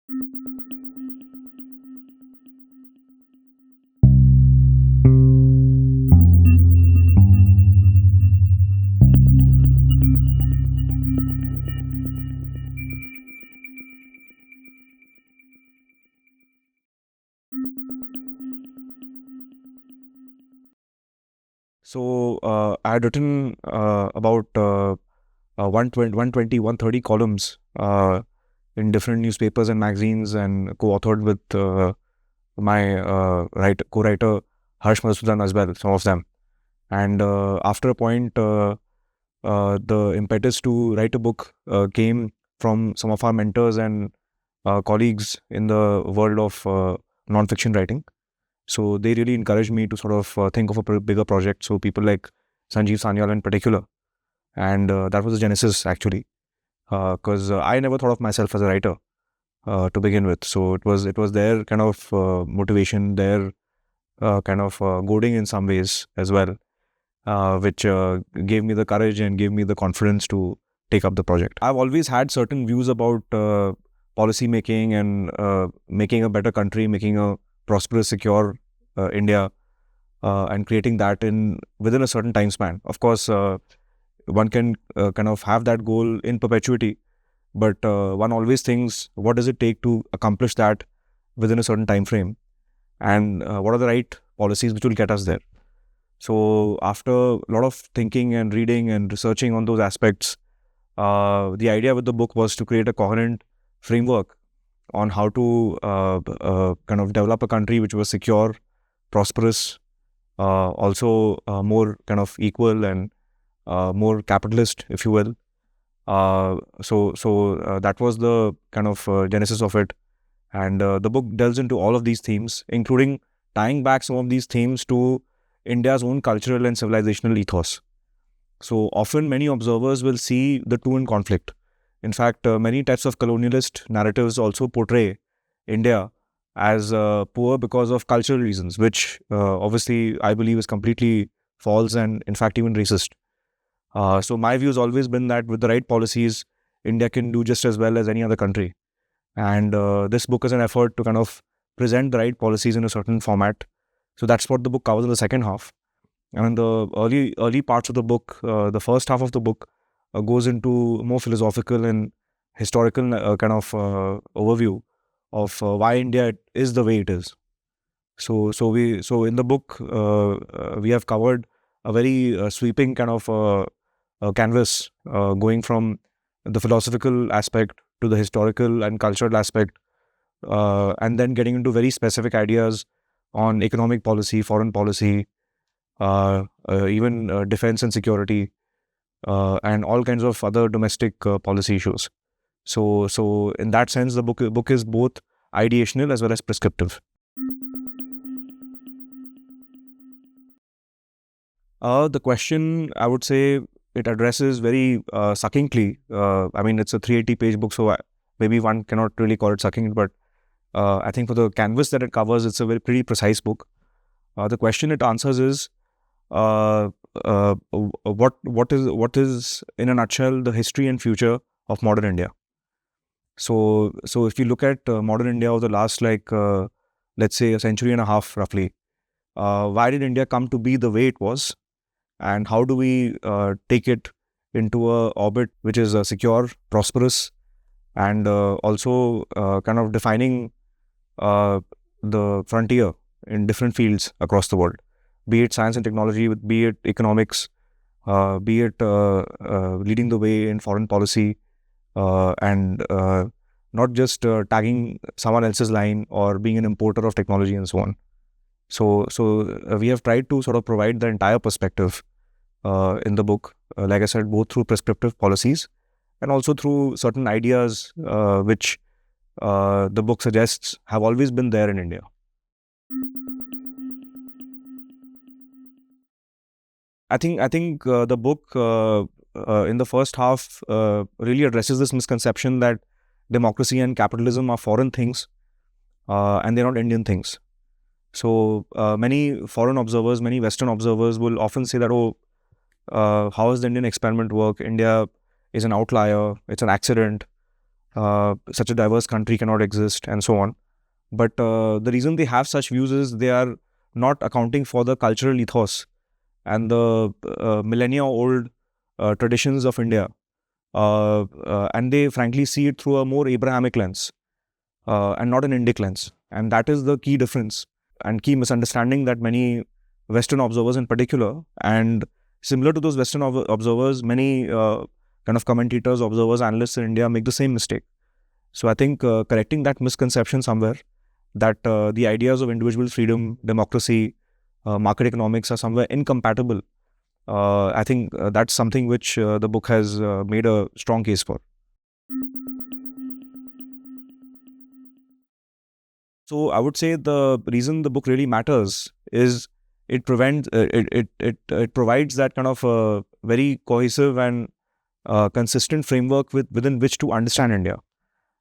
So I had written about 130 columns in different newspapers and magazines, and co-authored with my co-writer Harsh Madhusudan as well, some of them. And after a point, the impetus to write a book came from some of our mentors and colleagues in the world of non-fiction writing. So they really encouraged me to sort of think of a bigger project. So people like Sanjeev Sanyal in particular, and that was the genesis actually, because I never thought of myself as a writer to begin with. So it was their kind of motivation, their kind of goading in some ways as well, which gave me the courage and gave me the confidence to take up the project. I've always had certain views about policy making and making a better country, making a prosperous, secure India, and creating that in within a certain time span. Of course, one can kind of have that goal in perpetuity, but one always thinks, what does it take to accomplish that within a certain time frame, and what are the right policies which will get us there. So after a lot of thinking and reading and researching on those aspects, the idea with the book was to create a coherent framework on how to kind of develop a country which was secure, prosperous, also more kind of equal and more capitalist, if you will. So that was the kind of genesis of it. And the book delves into all of these themes, including tying back some of these themes to India's own cultural and civilizational ethos. So often many observers will see the two in conflict. In fact, many types of colonialist narratives also portray India as poor because of cultural reasons, which obviously I believe is completely false and in fact even racist. So my view has always been that with the right policies, India can do just as well as any other country. And this book is an effort to kind of present the right policies in a certain format. So that's what the book covers in the second half. And in the early parts of the book, the first half of the book goes into more philosophical and historical kind of overview of why India is the way it is. So in the book we have covered a very sweeping kind of canvas, going from the philosophical aspect to the historical and cultural aspect, and then getting into very specific ideas on economic policy, foreign policy, even defense and security, and all kinds of other domestic policy issues. So in that sense, the book is both ideational as well as prescriptive. The question, I would say, it addresses very succinctly. I mean, it's a 380-page book, so maybe one cannot really call it succinct, but I think for the canvas that it covers, it's a very pretty precise book. The question it answers is, what is in a nutshell the history and future of modern India. So if you look at modern India over the last let's say a century and a half roughly, why did India come to be the way it was, and how do we take it into a orbit which is secure, prosperous, and also kind of defining the frontier in different fields across the world, be it science and technology, be it economics, be it leading the way in foreign policy, and not just tagging someone else's line or being an importer of technology and so on. So we have tried to sort of provide the entire perspective in the book, like I said, both through prescriptive policies and also through certain ideas which the book suggests have always been there in India. I think the book in the first half really addresses this misconception that democracy and capitalism are foreign things, and they're not Indian things. So many foreign observers, many Western observers will often say that, oh, how does the Indian experiment work? India is an outlier, it's an accident. such a diverse country cannot exist, and so on. But the reason they have such views is they are not accounting for the cultural ethos and the millennia-old traditions of India. And they frankly see it through a more Abrahamic lens and not an Indic lens. And that is the key difference and key misunderstanding that many Western observers in particular, and similar to those Western observers, many kind of commentators, observers, analysts in India make the same mistake. So I think correcting that misconception somewhere, that the ideas of individual freedom, democracy, market economics are somewhere incompatible. I think that's something which the book has made a strong case for. So I would say the reason the book really matters is it provides that kind of very cohesive and consistent framework within which to understand India.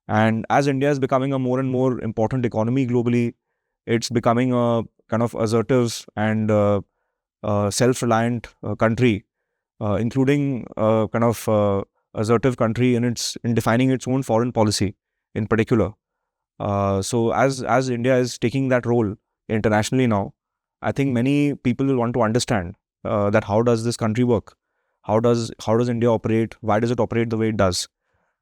And as India is becoming a more and more important economy globally, it's becoming a kind of assertive and self-reliant country, including kind of assertive country in defining its own foreign policy in particular. So as India is taking that role internationally now, I think many people will want to understand that how does this country work? How does India operate? Why does it operate the way it does?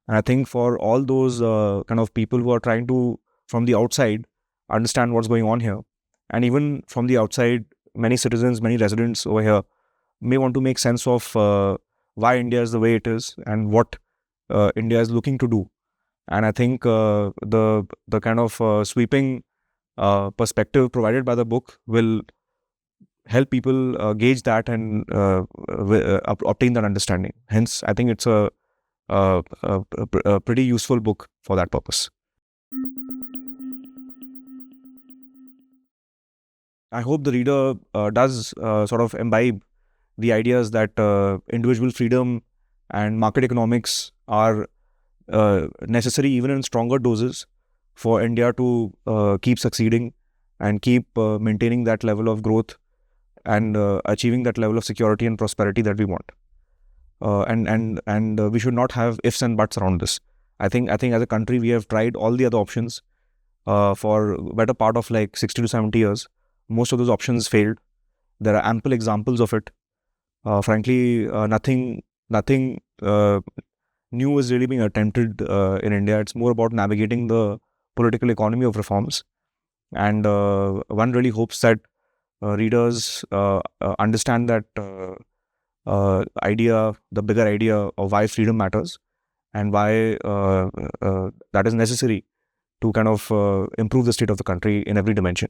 And I think for all those kind of people who are trying to, from the outside, understand what's going on here, and even from the outside, many citizens, many residents over here may want to make sense of why India is the way it is and what India is looking to do. And I think the kind of sweeping perspective provided by the book will help people gauge that and obtain that understanding. Hence, I think it's a pretty useful book for that purpose. I hope the reader does sort of imbibe the ideas that individual freedom and market economics are necessary even in stronger doses for India to keep succeeding and keep maintaining that level of growth and achieving that level of security and prosperity that we want. And we should not have ifs and buts around this. I think as a country we have tried all the other options for better part of like 60 to 70 years. Most of those options failed. There are ample examples of it. Frankly, nothing new is really being attempted in India. It's more about navigating the political economy of reforms. And one really hopes that readers understand that the bigger idea of why freedom matters and why that is necessary to kind of improve the state of the country in every dimension.